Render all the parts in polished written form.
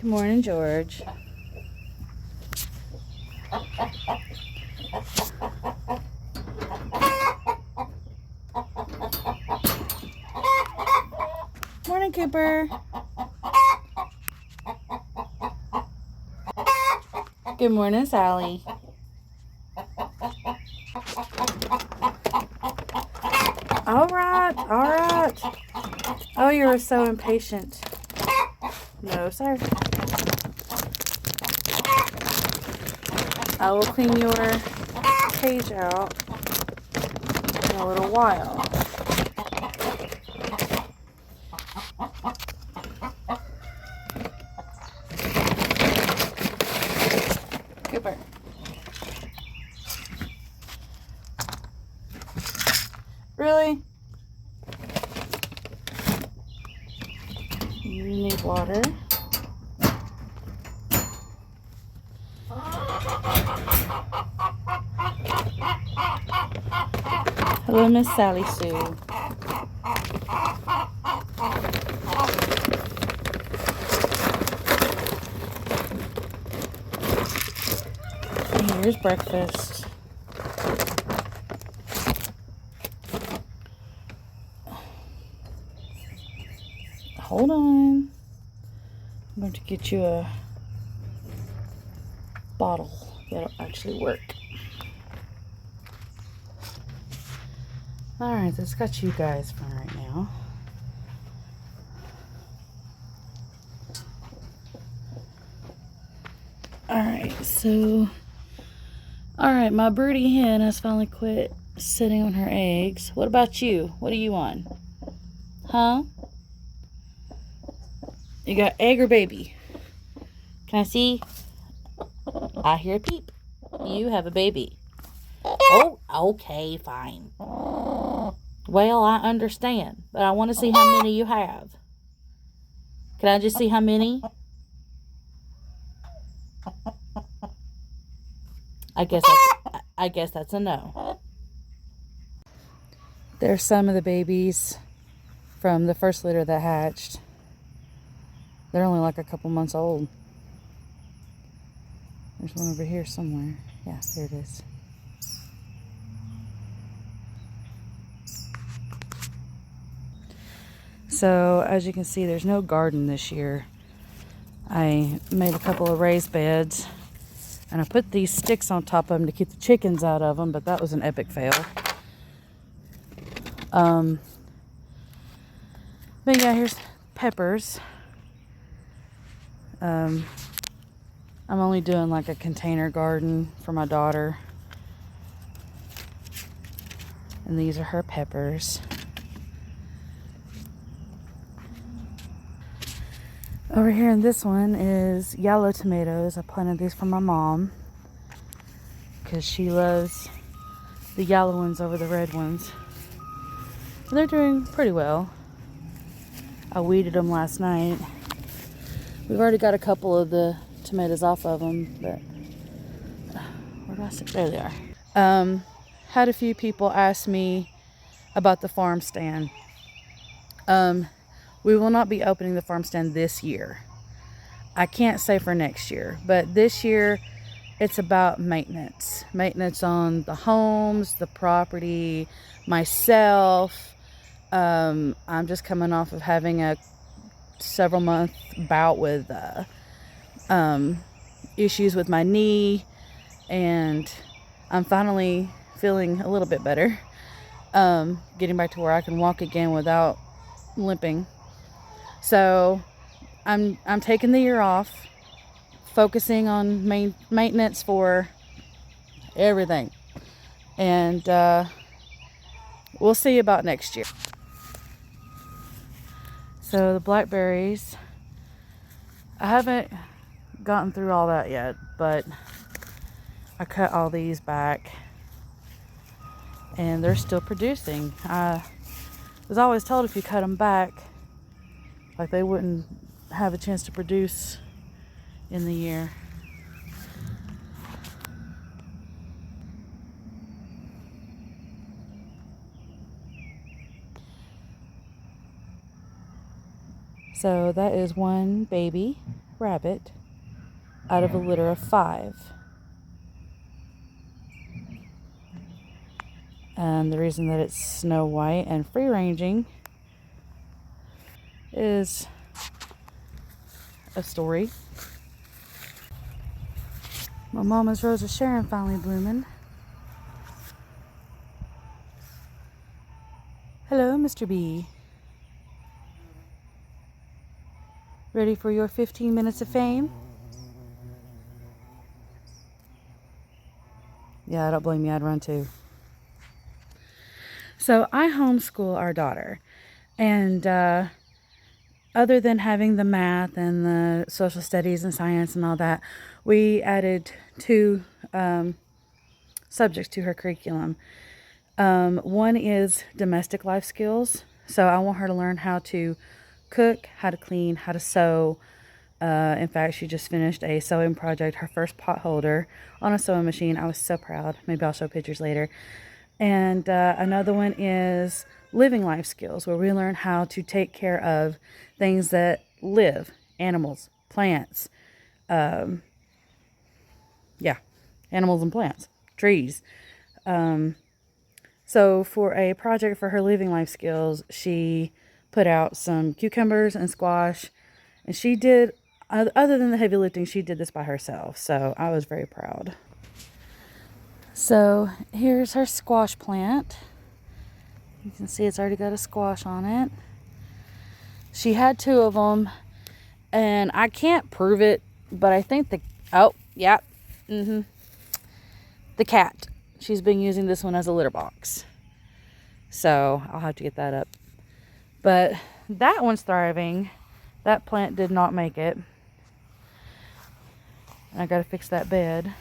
Good morning, George. Morning, Cooper. Good morning, Sally. All right, all right. Oh, you are so impatient. No, sir. I will clean your cage out in a little while. Cooper. Really? You need water. Hello, Miss Sally Sue. Here's breakfast. Hold on. I'm going to get you a bottle that'll actually work. Alright, that's got you guys for right now. Alright, my birdie hen has finally quit sitting on her eggs. What about you? What are you on? Huh? You got egg or baby? Can I see? I hear a peep. You have a baby. Oh, okay, fine. Well, I understand, but I want to see how many you have. Can I just see how many? I guess that's a no. There's some of the babies from the first litter that hatched. They're only like a couple months old. There's one over here somewhere. Yeah, there it is. So, as you can see, there's no garden this year. I made a couple of raised beds, and I put these sticks on top of them to keep the chickens out of them, but that was an epic fail. But yeah, here's peppers. I'm only doing like a container garden for my daughter. And these are her peppers. Over here in this one is yellow tomatoes. I planted these for my mom because she loves the yellow ones over the red ones. They're doing pretty well. I weeded them last night. We've already got a couple of the tomatoes off of them, but where do I sit? There they are. Had a few people ask me about the farm stand. We will not be opening the farm stand this year. I can't say for next year, but this year it's about maintenance. Maintenance on the homes, the property, myself. I'm just coming off of having a several month bout with issues with my knee, and I'm finally feeling a little bit better. Getting back to where I can walk again without limping. So I'm taking the year off, focusing on maintenance for everything, and we'll see about next year. So the blackberries, I haven't gotten through all that yet, but I cut all these back and they're still producing. I was always told if you cut them back, like they wouldn't have a chance to produce in the year. So that is one baby rabbit out of a litter of 5. And the reason that it's Snow White and free ranging is a story. My mama's Rose of Sharon finally blooming. Hello, Mr. B. Ready for your 15 minutes of fame? Yeah, don't blame me, I'd run too. So I homeschool our daughter, and other than having the math and the social studies and science and all that, we added 2 subjects to her curriculum. One is domestic life skills. So I want her to learn how to cook, how to clean, how to sew. In fact, she just finished a sewing project, her first pot holder on a sewing machine. I was so proud. Maybe I'll show pictures later. And another one is living life skills, where we learn how to take care of things that live, animals, plants, animals and plants, trees. So for a project for her living life skills, she put out some cucumbers and squash, and she did, other than the heavy lifting, she did this by herself. So I was very proud. So here's her squash plant. You can see it's already got a squash on it. She had 2 of them, and I can't prove it, but I think the cat. She's been using this one as a litter box. So I'll have to get that up. But that one's thriving. That plant did not make it. And I gotta fix that bed.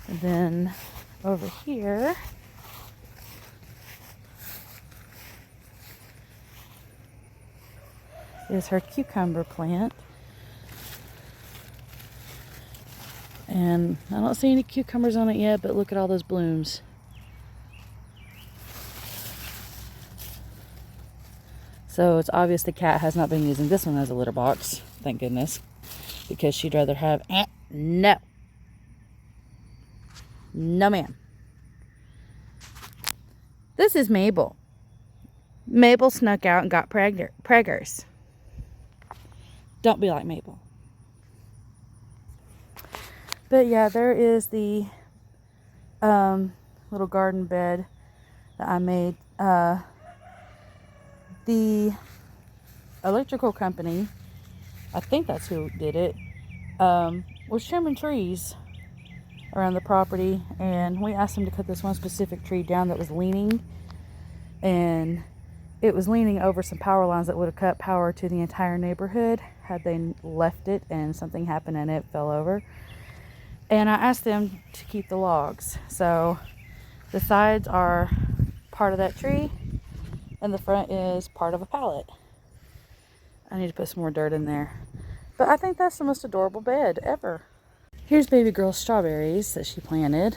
And then over here is her cucumber plant. And I don't see any cucumbers on it yet, but look at all those blooms. So it's obvious the cat has not been using this one as a litter box, thank goodness, because she'd rather have, no ma'am. This is Mabel. Mabel snuck out and got preggers. Don't be like Mabel. But yeah, there is the little garden bed that I made. The electrical company, I think that's who did it, was trimming trees around the property, and we asked them to cut this one specific tree down that was leaning, and it was leaning over some power lines that would have cut power to the entire neighborhood had they left it and something happened and it fell over. And I asked them to keep the logs. So the sides are part of that tree, and the front is part of a pallet. I need to put some more dirt in there. But I think that's the most adorable bed ever. Here's baby girl strawberries that she planted,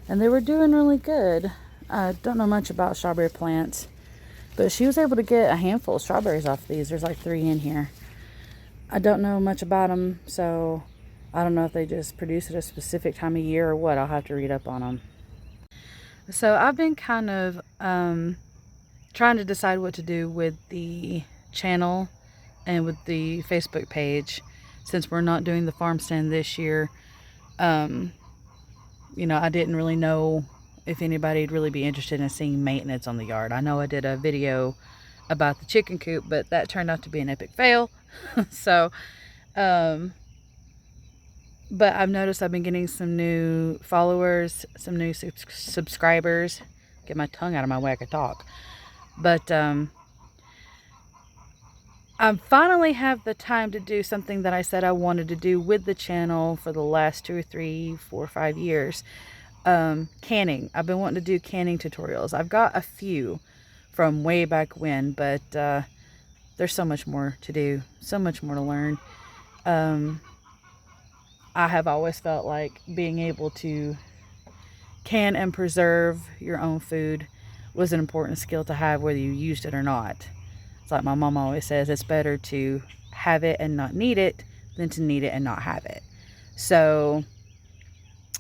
and they were doing really good. I don't know much about strawberry plants, but she was able to get a handful of strawberries off these. There's like 3 in here. I don't know much about them, so I don't know if they just produce at a specific time of year or what. I'll have to read up on them. So I've been kind of trying to decide what to do with the channel and with the Facebook page, since we're not doing the farm stand this year. You know, I didn't really know if anybody'd really be interested in seeing maintenance on the yard. I know I did a video about the chicken coop, but that turned out to be an epic fail. So, but I've noticed I've been getting some new followers, some new subscribers. Get my tongue out of my way, I could talk. But I finally have the time to do something that I said I wanted to do with the channel for the last 2 or 3, 4 or 5 years. Canning. I've been wanting to do canning tutorials. I've got a few from way back when, but there's so much more to do, so much more to learn. I have always felt like being able to can and preserve your own food was an important skill to have, whether you used it or not. It's like my mom always says, it's better to have it and not need it than to need it and not have it. So,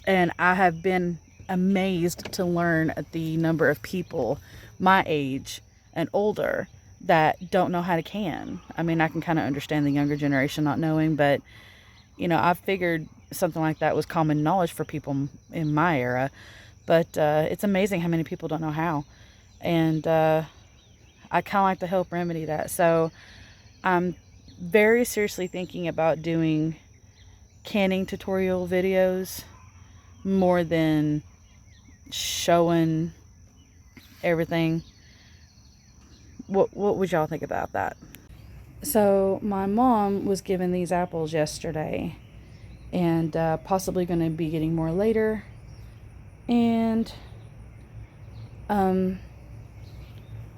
and I have been amazed to learn at the number of people my age and older that don't know how to can. I mean, I can kind of understand the younger generation not knowing, but you know, I figured something like that was common knowledge for people in my era. But it's amazing how many people don't know how. And I kind of like to help remedy that. So I'm very seriously thinking about doing canning tutorial videos more than showing everything. What would y'all think about that? So my mom was given these apples yesterday, and possibly going to be getting more later, and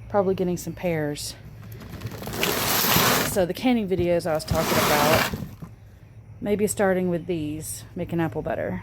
probably getting some pears. So the canning videos I was talking about, maybe starting with these, making apple butter.